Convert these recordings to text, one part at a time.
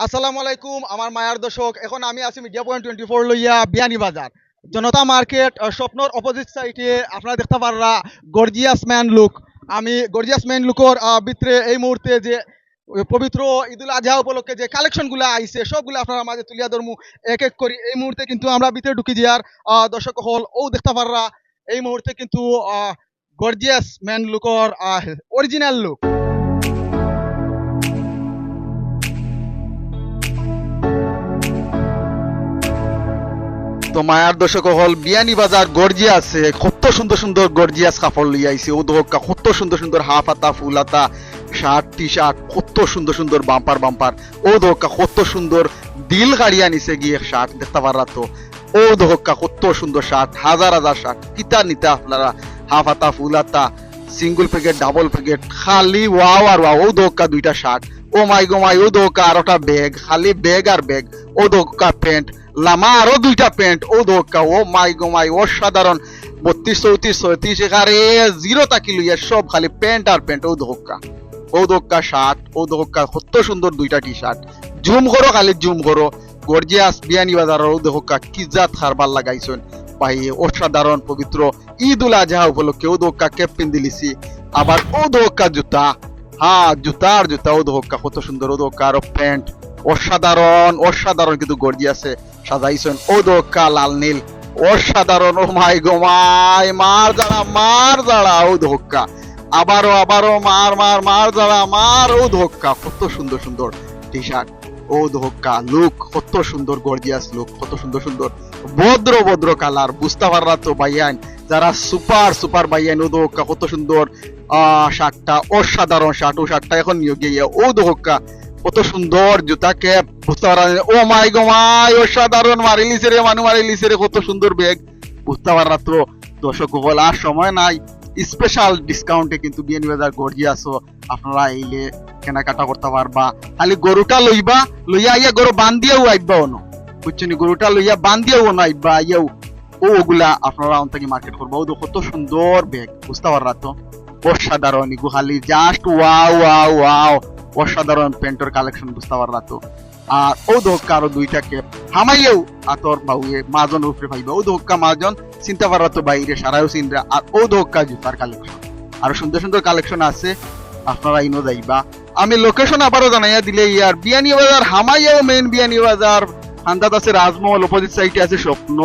আসসালামু আলাইকুম আমার মায়ার দর্শক, এখন আমি আছি মিডিয়া পয়েন্ট 24 লইয়া বিয়ানীবাজার জনতা মার্কেট স্বপ্নর অপোজিট সাইডে আপনারা দেখতে পাররা গর্জিয়াস ম্যান লুক। আমি গর্জিয়াস ম্যান লুকর ভিতরে এই মুহূর্তে যে পবিত্র ঈদুল আজহা উপলক্ষে যে কালেকশনগুলো আইছে সবগুলো আপনারা মাঝে তুলিয়া ধরমু এক এক করি। এই মুহূর্তে কিন্তু আমরা ভিতরে ঢুকি যার দর্শক হল ও দেখতে পাররা এই মুহূর্তে কিন্তু গর্জিয়াস ম্যান লুকর অরিজিনাল লুক। তো মায়ার দর্শক হল বিয়ানীবাজার গর্জিয়াস কত সুন্দর সুন্দর গর্জিয়াস কাপড় লইয়া আইছে। ও দোকা কত সুন্দর সুন্দর হাফ হাতা ফুল হাতা শার্ট টি শার্ট কত সুন্দর সুন্দর বাম্পার বাম্পার। ও দোকা কত সুন্দর দিল গাড়িয়া নিচে গিয়ে শার্ট দেখতে পারা। তো ও দোকা কত সুন্দর শার্ট, হাজার হাজার শার্ট কিতা নিতে আপনারা হাফ হাতা ফুল হাতা সিঙ্গল প্যাকেট ডাবল প্যাকেট খালি ওয়াও আর ওয়াও। ও দোকা দুইটা শার্ট, ও মাই গো মাই। ও দোকা আরোটা ব্যাগ, খালি ব্যাগ আর ব্যাগ। ও দোকা প্যান্ট লামা আরো দুইটা প্যান্ট। ও দোকা ও মাই গো মাই অসাধারণ 32 34 36 এখানে জিরো তাকি লইয়া সব খালি প্যান্ট আর প্যান্ট। ও দোকা শার্ট, ও দোকা কত সুন্দর দুইটা টি শার্ট। জুম করো খালি জুম করো গর্জিয়াস বিয়ানীবাজার। ও দোকা কি জাত খারবার লাগাইছেন ভাই, অসাধারণ পবিত্র ঈদুল আজহা উপলক্ষে ও দোকা ক্যাপ পিন দিলিছি। আবার ও দোকা জুতা, হ্যাঁ জুতার জুতা। ও দোকা কত সুন্দর। ও দোকা আরো প্যান্ট অসাধারণ অসাধারণ কিন্তু গর্জিয়াসে সাজাইছেন। ও দোকা লাল নীল অসাধারণ। ও মাই গো মাই মার যারা মার যারা। ও দোকা আবারও আবারও মার মার মার যারা মার। ও দোকা কত সুন্দর সুন্দর টি শার্ট। ও দোকা লুক কত সুন্দর গর্জিয়াস লুক, কত সুন্দর সুন্দর ভদ্র ভদ্র কালার। বুঝতে পাররা তো ভাইয়ান যারা সুপার সুপার ভাইয়ান। ও দোকা কত সুন্দর শার্টটা অসাধারণ শার্ট। ও শার্টটা এখন নিয়ে গিয়ে ও দোকা কত সুন্দর জুতা ক্যাপ। বুঝতে পারা। ও মাই গো মাই অসাধারণ মারিলিছে রে মানু মারিলিছে রে কত সুন্দর ব্যাগ। বুঝতে পাররা তো দর্শক বল আর সময় নাই, স্পেশাল ডিসকাউন্টে কিন্তু বিয়ানীবাজার গর্জিয়াস আপনারা আইলে কেনাকাটা করতে পারবা। খালি গরুটা লইবা, লইয়া আইয়া গরু বান্ধিয়াও আইবা অন বুঝছেন, গরুটা লইয়া বান্ধিয়াও অন আইবা আইয়াও ওগুলা আপনারা অন্তকি মার্কেট করবো। ও কত সুন্দর ব্যাগ। বুঝতে পাররা তো অসাধারণ ইগু খালি জাস্ট ওয়াও ওয়াও ওয়াও অসাধারণ প্যান্টের কালেকশন। বুঝতে পারলা তো। আর ও দোকা আরো দুইটা ক্যাপ হামাইয়েও আতর বাউয়ে মাজন উপরে পাইবা। ও দোকা মাজন চিন্তা পারলা তো বাইরে সারাও চিন্তা। আর ও দোকা জুতার কালেকশন আরো সুন্দর সুন্দর কালেকশন আছে, আপনারা ইনো যাইবা। আমি লোকেশন আবারও জানাইয়া দিলে ইয়ার বিয়ানীবাজার হামাইয়াও মেইন বিয়ানীবাজার হান্দাত আছে রাজমহল, অপোজিট সাইডে আছে স্বপ্ন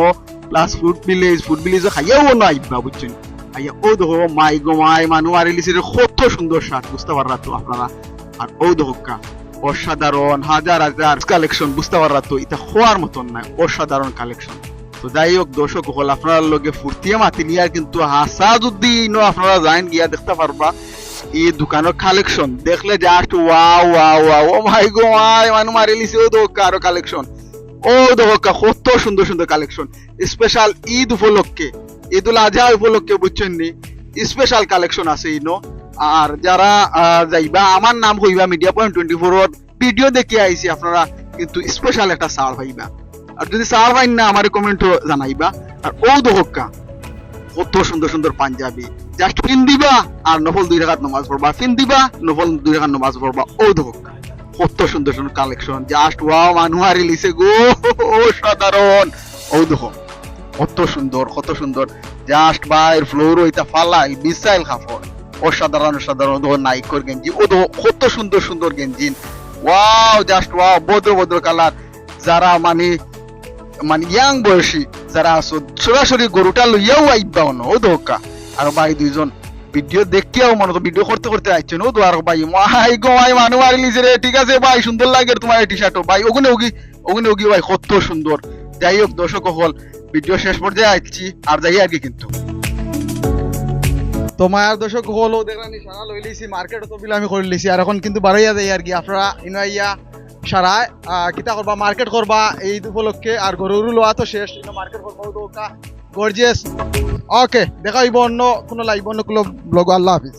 প্লাস ফুড ভিলেজ খাইয়াও না আইবা বুঝছেন। আইয়া ও দেখো মাই গো মাই মানু আরিলিছে কত সুন্দর শার্ট। বুঝতে পারলা তো আপনারা। আর ও দোকা অসাধারণ হাজার হাজার কালেকশন। বুঝতে পারলা তো এটা হওয়ার মতন নাই, অসাধারণ কালেকশন। তো যাই হোক দর্শক হল আপনার লগে ফুর্তিয়ে মাতি নিয়ে কিন্তু হাসা যদি আপনারা যাইন গিয়া দেখতে পারবা এই দোকানের কালেকশন দেখলে জাস্ট ওয়াও ওয়াও ওয়াও। ও মাই গো মাই মানু মারি লিছে। ও দোকা আরো কালেকশন। ও দোকা কত সুন্দর সুন্দর কালেকশন স্পেশাল ঈদ উপলক্ষে, ঈদুল আজহা উপলক্ষে বুঝছেন নি স্পেশাল কালেকশন আছে ইনো। আর যারা যাইবা আমার নাম হইবা মিডিয়া পয়েন্ট 24 ভিডিও দেখে আইছি আপনারা কিন্তু স্পেশাল একটা সার পাইবা। আর যদি সার পাইন না আমার কমেন্টও জানাইবা। আর ও দোকা কত সুন্দর সুন্দর পাঞ্জাবি জাস্ট ফিন দিবা আর নফল 2 রাকাত নামাজ পড়বা, ফিন দিবা নফল 2 রাকাত নামাজ পড়বা। ও দোকা কত সুন্দর সুন্দর কালেকশন জাস্ট ওয়াও মানু রিলিজে গো অসাধারণ। ও দেখো কত সুন্দর কত সুন্দর জাস্ট বাইর ফ্লোর ওইটা ফালাই বিশাল কাপড় অসাধারণ অসাধারণ। ও নাইকর গেঞ্জি। ও কত সুন্দর সুন্দর গেঞ্জি ওয়াও জাস্ট ওয়াও ভদ্র ভদ্র কালার। যারা মানে ইয়াং বয়সী যারা আছো সরাসরি গরুটা লইয়াও আইবা অন। ও দোকা আর ভাই দুইজন ভিডিও দেখিয়াও মনে তো ভিডিও করতে করতে আইছেন। ও আর ভাই মাই গো মাই মানু মারিলিছে রে। ঠিক আছে ভাই সুন্দর লাগে তোমার এই টি শার্টও ভাই ওগুনে ওগি ভাই কত সুন্দর। যাই হোক দর্শক হল ভিডিও শেষ পর্যায়ে আইছি আর যাই আর কি কিন্তু তো মায়ার দর্শক হলো দেখলানি সারা লই লিছি মার্কেট তো বিল আমি করে লিছি। আর এখন কিন্তু বাড়াইয়া যাই আর কি আপনারা ইনাইয়া সারা কিতা করবা মার্কেট করবা এই উপলক্ষে। আর গরুরু লোয়া তো শেষ মার্কেট করবা। ও দোকা গর্জিয়াস। ওকে দেখা হইব অন্য কোনো লাইভ অন্য কোনো ব্লগ। আল্লাহ হাফিজ।